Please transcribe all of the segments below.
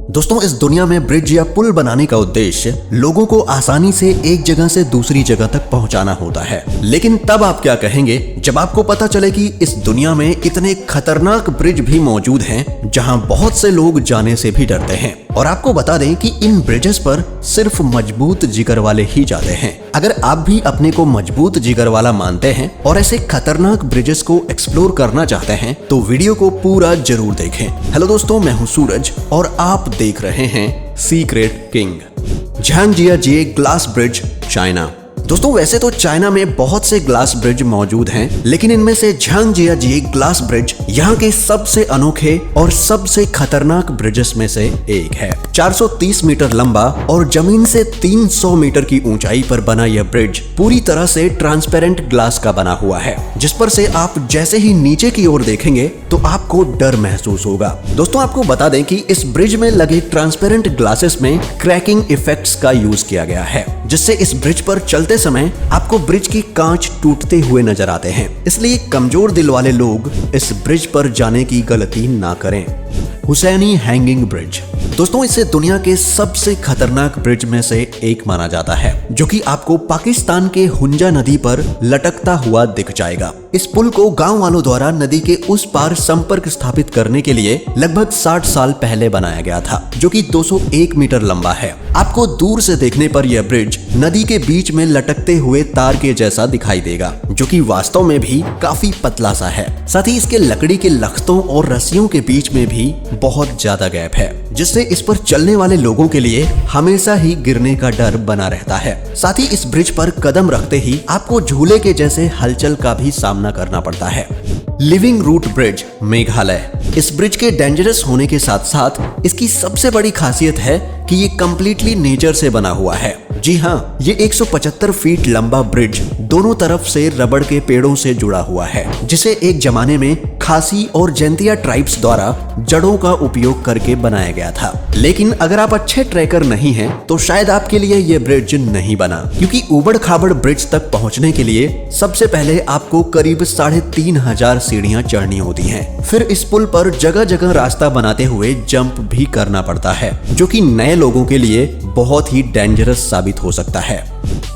दोस्तों, इस दुनिया में ब्रिज या पुल बनाने का उद्देश्य लोगों को आसानी से एक जगह से दूसरी जगह तक पहुंचाना होता है। लेकिन तब आप क्या कहेंगे जब आपको पता चले कि इस दुनिया में इतने खतरनाक ब्रिज भी मौजूद हैं जहां बहुत से लोग जाने से भी डरते हैं। और आपको बता दें कि इन ब्रिजेस पर सिर्फ मजबूत जिगर वाले ही जाते हैं। अगर आप भी अपने को मजबूत जिगर वाला मानते हैं और ऐसे खतरनाक ब्रिजेस को एक्सप्लोर करना चाहते हैं तो वीडियो को पूरा जरूर देखें। हेलो दोस्तों, मैं हूं सूरज और आप देख रहे हैं secret king. Zhangjiajie glass bridge, China. दोस्तों, वैसे तो चाइना में बहुत से ग्लास ब्रिज मौजूद हैं, लेकिन इनमें से झांगजियाजिए ग्लास ब्रिज यहाँ के सबसे अनोखे और सबसे खतरनाक ब्रिजेस में से एक है। 430 मीटर लंबा और जमीन से 300 मीटर की ऊंचाई पर बना यह ब्रिज पूरी तरह से ट्रांसपेरेंट ग्लास का बना हुआ है, जिस पर से आप जैसे ही नीचे की ओर देखेंगे तो आपको डर महसूस होगा। दोस्तों, आपको बता दें कि इस ब्रिज में लगे ट्रांसपेरेंट ग्लासेस में क्रैकिंग इफेक्ट्स का यूज किया गया है, जिससे इस ब्रिज पर चलते समय आपको ब्रिज की कांच टूटते हुए नजर आते हैं। इसलिए कमजोर दिल वाले लोग इस ब्रिज पर जाने की गलती ना करें। Hussaini hanging bridge. दोस्तों, इसे दुनिया के सबसे खतरनाक ब्रिज में से एक माना जाता है, जो कि आपको पाकिस्तान के हुंजा नदी पर लटकता हुआ दिख जाएगा। इस पुल को गांव वालों द्वारा नदी के उस पार संपर्क स्थापित करने के लिए लगभग 60 साल पहले बनाया गया था, जो कि 201 मीटर लंबा है। आपको दूर से देखने पर यह ब्रिज नदी के बीच में लटकते हुए तार के जैसा दिखाई देगा, जो कि वास्तव में भी काफी पतला सा है। साथ ही इसके लकड़ी के लख्तों और रस्सियों के बीच में भी बहुत ज्यादा गैप है, जिससे इस पर चलने वाले लोगों के लिए हमेशा ही गिरने का डर बना रहता है। साथ ही इस ब्रिज पर कदम रखते ही आपको झूले के जैसे हलचल का भी सामना करना पड़ता है। Living root bridge, Meghalaya. इस ब्रिज के डेंजरस होने के साथ साथ इसकी सबसे बड़ी खासियत है कि ये कंप्लीटली नेचर से बना हुआ है। जी हाँ, ये 175 फीट लंबा ब्रिज दोनों तरफ से रबड़ के पेड़ों से जुड़ा हुआ है, जिसे एक जमाने में खासी और जैंतिया ट्राइब्स द्वारा जड़ों का उपयोग करके बनाया गया था। लेकिन अगर आप अच्छे ट्रैकर नहीं हैं, तो शायद आपके लिए ये ब्रिज नहीं बना, क्योंकि ऊबड़ खाबड़ ब्रिज तक पहुंचने के लिए सबसे पहले आपको करीब 3500 सीढ़ियां चढ़नी होती हैं। फिर इस पुल पर जगह जगह रास्ता बनाते हुए जंप भी करना पड़ता है, जो कि नए लोगों के लिए बहुत ही डेंजरस साबित हो सकता है।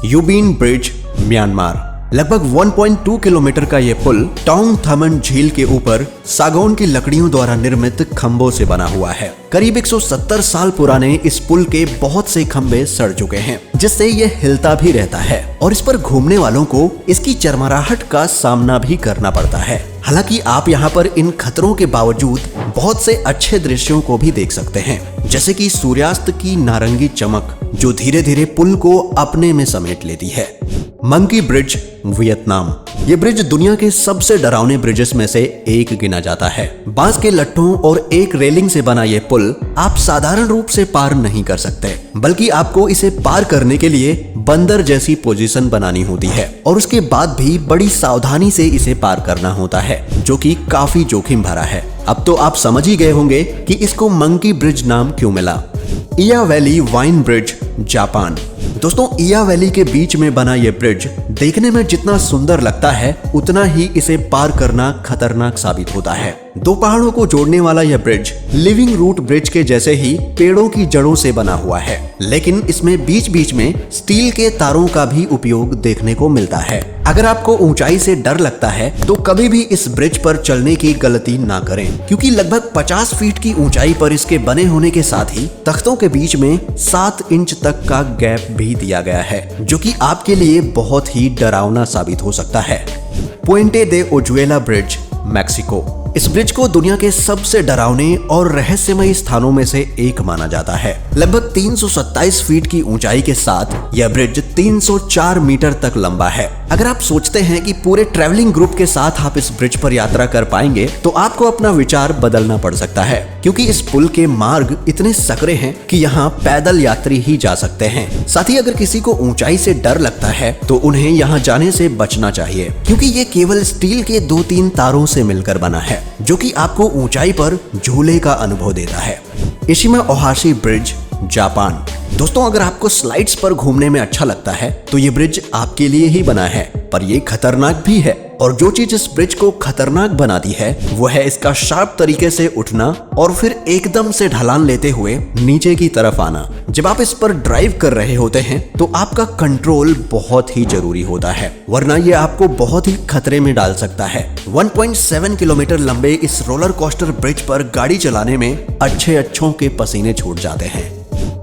यूबिन ब्रिज, म्यांमार। लगभग 1.2 किलोमीटर का यह पुल टोंग थमन झील के ऊपर सागौन की लकड़ियों द्वारा निर्मित खंभों से बना हुआ है। करीब 170 साल पुराने इस पुल के बहुत से खंभे सड़ चुके हैं, जिससे यह हिलता भी रहता है और इस पर घूमने वालों को इसकी चरमराहट का सामना भी करना पड़ता है। हालांकि आप यहाँ पर इन खतरों के बावजूद बहुत से अच्छे दृश्यों को भी देख सकते हैं, जैसे कि सूर्यास्त की नारंगी चमक जो धीरे धीरे पुल को अपने में समेट लेती है। Monkey bridge, Vietnam. ये ब्रिज दुनिया के सबसे डरावने ब्रिजेस में से एक गिना जाता है। बांस के लट्ठों और एक रेलिंग से बना ये पुल आप साधारण रूप से पार नहीं कर सकते, बल्कि आपको इसे पार करने के लिए बंदर जैसी पोजीशन बनानी होती है और उसके बाद भी बड़ी सावधानी से इसे पार करना होता है, जो कि काफी जोखिम भरा है। अब तो आप समझ ही गए होंगे कि इसको मंकी ब्रिज नाम क्यों मिला। इया वैली वाइन ब्रिज, जापान। दोस्तों, इया वैली के बीच में बना यह ब्रिज देखने में जितना सुंदर लगता है, उतना ही इसे पार करना खतरनाक साबित होता है। दो पहाड़ों को जोड़ने वाला यह ब्रिज लिविंग रूट ब्रिज के जैसे ही पेड़ों की जड़ों से बना हुआ है, लेकिन इसमें बीच बीच में स्टील के तारों का भी उपयोग देखने को मिलता है। अगर आपको ऊंचाई से डर लगता है तो कभी भी इस ब्रिज पर चलने की गलती ना करें, क्योंकि लगभग 50 फीट की ऊंचाई पर इसके बने होने के साथ ही तख्तों के बीच में 7 इंच तक का गैप भी दिया गया है, जो कि आपके लिए बहुत ही डरावना साबित हो सकता है। पुएंटे दे ओजुएला ब्रिज, मैक्सिको। इस ब्रिज को दुनिया के सबसे डरावने और रहस्यमय स्थानों में से एक माना जाता है। लगभग 327 फीट की ऊंचाई के साथ यह ब्रिज 304 मीटर तक लंबा है। अगर आप सोचते हैं कि पूरे ट्रैवलिंग ग्रुप के साथ आप इस ब्रिज पर यात्रा कर पाएंगे, तो आपको अपना विचार बदलना पड़ सकता है, क्योंकि इस पुल के मार्ग इतने सकरे हैं कि यहाँ पैदल यात्री ही जा सकते हैं। साथ ही अगर किसी को ऊंचाई से डर लगता है तो उन्हें यहाँ जाने से बचना चाहिए, क्योंकि ये केवल स्टील के 2-3 तारों से मिलकर बना है, जो कि आपको ऊंचाई पर झूले का अनुभव देता है। Eshima Ohashi bridge, Japan. दोस्तों, अगर आपको स्लाइड्स पर घूमने में अच्छा लगता है तो ये ब्रिज आपके लिए ही बना है, पर ये खतरनाक भी है। और जो चीज इस ब्रिज को खतरनाक बनाती है वो है इसका शार्प तरीके से उठना और फिर एकदम से ढलान लेते हुए नीचे की तरफ आना। जब आप इस पर ड्राइव कर रहे होते हैं तो आपका कंट्रोल बहुत ही जरूरी होता है, वरना ये आपको बहुत ही खतरे में डाल सकता है। 1.7 किलोमीटर लंबे इस रोलर कोस्टर ब्रिज पर गाड़ी चलाने में अच्छों के पसीने छूट जाते हैं।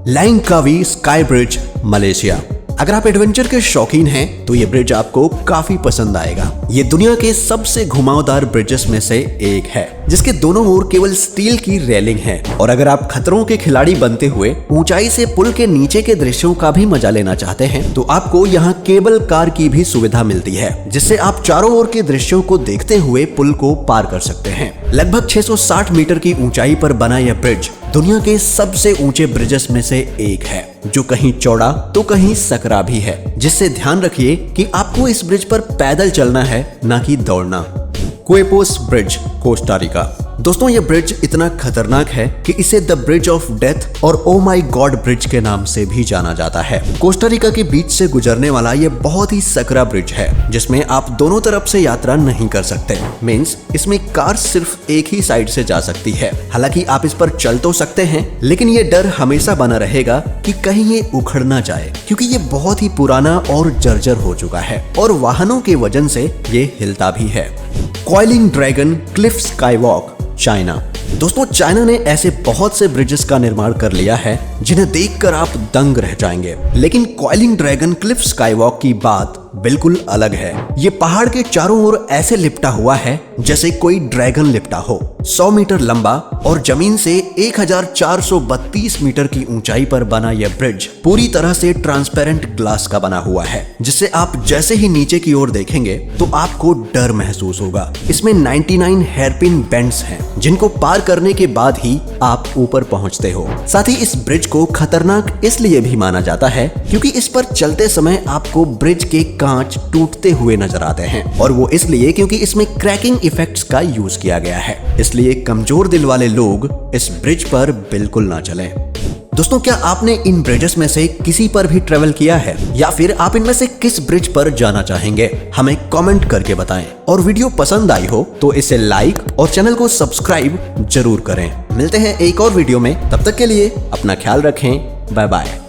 लैंगकावी स्काई ब्रिज, मलेशिया। अगर आप एडवेंचर के शौकीन हैं तो ये ब्रिज आपको काफी पसंद आएगा। ये दुनिया के सबसे घुमावदार ब्रिजेस में से एक है, जिसके दोनों ओर केवल स्टील की रेलिंग है। और अगर आप खतरों के खिलाड़ी बनते हुए ऊंचाई से पुल के नीचे के दृश्यों का भी मजा लेना चाहते हैं तो आपको यहाँ केबल कार की भी सुविधा मिलती है, जिससे आप चारों ओर के दृश्यों को देखते हुए पुल को पार कर सकते हैं। लगभग 660 मीटर की ऊंचाई पर बना यह ब्रिज दुनिया के सबसे ऊंचे ब्रिजेस में से एक है, जो कहीं चौड़ा तो कहीं सकरा भी है, जिससे ध्यान रखिए कि आपको इस ब्रिज पर पैदल चलना है, ना कि दौड़ना। क्वेपोस ब्रिज, कोस्टा रिका। दोस्तों ये ब्रिज इतना खतरनाक है कि इसे द ब्रिज ऑफ डेथ और ओ माई गॉड ब्रिज के नाम से भी जाना जाता है। कोस्टा रिका के बीच से गुजरने वाला ये बहुत ही सकरा ब्रिज है, जिसमें आप दोनों तरफ से यात्रा नहीं कर सकते। मींस इसमें कार सिर्फ एक ही साइड से जा सकती है। हालांकि आप इस पर चल तो सकते हैं, लेकिन ये डर हमेशा बना रहेगा कि कहीं ये उखड़ ना जाए, क्योंकि ये बहुत ही पुराना और जर्जर हो चुका है और वाहनों के वजन से ये हिलता भी है। Coiling dragon Cliff skywalk, China. दोस्तों चाइना ने ऐसे बहुत से ब्रिजेस का निर्माण कर लिया है जिन्हें देखकर आप दंग रह जाएंगे, लेकिन कॉइलिंग ड्रैगन क्लिफ स्काईवॉक की बात बिल्कुल अलग है। ये पहाड़ के चारों ओर ऐसे लिपटा हुआ है जैसे कोई ड्रैगन लिपटा हो। 100 मीटर लंबा और जमीन से 1432 मीटर की ऊंचाई पर बना यह ब्रिज पूरी तरह से ट्रांसपेरेंट ग्लास का बना हुआ है, जिससे आप जैसे ही नीचे की ओर देखेंगे तो आपको डर महसूस होगा। इसमें 99 हेयरपिन बेंड्स हैं, जिनको पार करने के बाद ही आप ऊपर पहुंचते हो। साथ ही इस ब्रिज को खतरनाक इसलिए भी माना जाता है क्योंकि इस पर चलते समय आपको ब्रिज के कांच टूटते हुए नजर आते हैं, और वो इसलिए क्योंकि इसमें क्रैकिंग इफेक्ट्स का यूज किया गया है। इसलिए कमजोर दिल वाले लोग इस ब्रिज पर बिल्कुल ना चलें। दोस्तों क्या आपने इन ब्रिजेस में से किसी पर भी ट्रेवल किया है, या फिर आप इनमें से किस ब्रिज पर जाना चाहेंगे? हमें कमेंट करके बताएं। और वीडियो पसंद आई हो तो इसे लाइक और चैनल को सब्सक्राइब जरूर करें। मिलते हैं एक और वीडियो में, तब तक के लिए अपना ख्याल रखें। Bye bye.